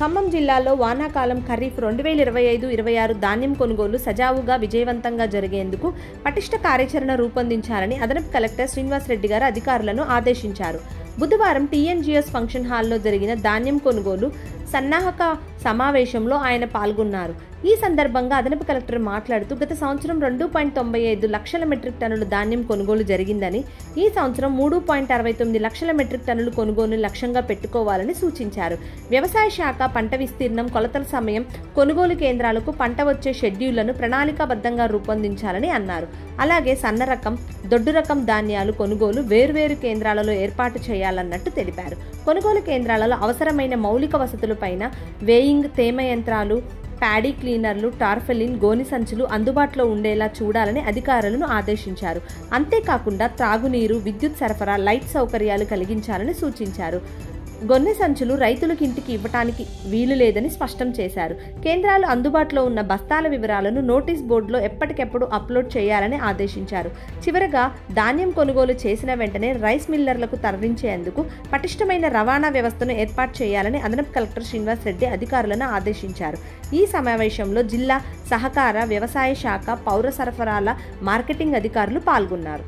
ఖమ్మం జిల్లాలో వానాకాలం ఖరీఫ్ 2025-26 ధాన్యం కొనుగోలు సజావుగా విజయవంతంగా జరిగేందుకు పటిష్ట కార్యాచరణ రూపొందించాలని అదనపు కలెక్టర్ శ్రీనివాస్ రెడ్డి గారు అధికారులను ఆదేశించారు. బుధవారం టీఎన్జీఎస్ ఫంక్షన్ హాల్లో జరిగిన ధాన్యం కొనుగోలు సన్నాహక సమావేశంలో ఆయన పాల్గొన్నారు. ఈ సందర్భంగా అదనపు కలెక్టర్ మాట్లాడుతూ గత సంవత్సరం 2.95 లక్షల మెట్రిక్ టన్నుల ధాన్యం కొనుగోలు జరిగిందని, ఈ సంవత్సరం 3.69 లక్షల మెట్రిక్ టన్నుల కొనుగోలు లక్ష్యంగా పెట్టుకోవాలని సూచించారు. వ్యవసాయ శాఖ పంట విస్తీర్ణం, కొలతల సమయం, కొనుగోలు కేంద్రాలకు పంట వచ్చే షెడ్యూళ్లను ప్రణాళికాబద్ధంగా రూపొందించాలని అన్నారు. అలాగే సన్న రకం, దొడ్డు రకం ధాన్యాలు కొనుగోలు వేర్వేరు కేంద్రాలలో ఏర్పాటు చేయాలన్నట్టు తెలిపారు. కొనుగోలు కేంద్రాలలో అవసరమైన మౌలిక వసతులపైన వేయింగ్, తేమ యంత్రాలు, ప్యాడీ క్లీనర్లు, టార్ఫెలిన్, గోని సంచులు అందుబాటులో ఉండేలా చూడాలని అధికారులను ఆదేశించారు. అంతేకాకుండా త్రాగునీరు, విద్యుత్ సరఫరా, లైట్ సౌకర్యాలు కలిగించాలని సూచించారు. గొన్నె సంచులు రైతులకు ఇంటికి ఇవ్వటానికి వీలు లేదని స్పష్టం చేశారు. కేంద్రాలు అందుబాటులో ఉన్న బస్తాల వివరాలను నోటీస్ బోర్డులో ఎప్పటికెప్పుడు అప్లోడ్ చేయాలని ఆదేశించారు. చివరగా ధాన్యం కొనుగోలు చేసిన వెంటనే రైస్ మిల్లర్లకు తరలించేందుకు పటిష్టమైన రవాణా వ్యవస్థను ఏర్పాటు చేయాలని అదనపు కలెక్టర్ శ్రీనివాస్ రెడ్డి అధికారులను ఆదేశించారు. ఈ సమావేశంలో జిల్లా సహకార, వ్యవసాయ శాఖ, పౌర సరఫరాల, మార్కెటింగ్ అధికారులు పాల్గొన్నారు.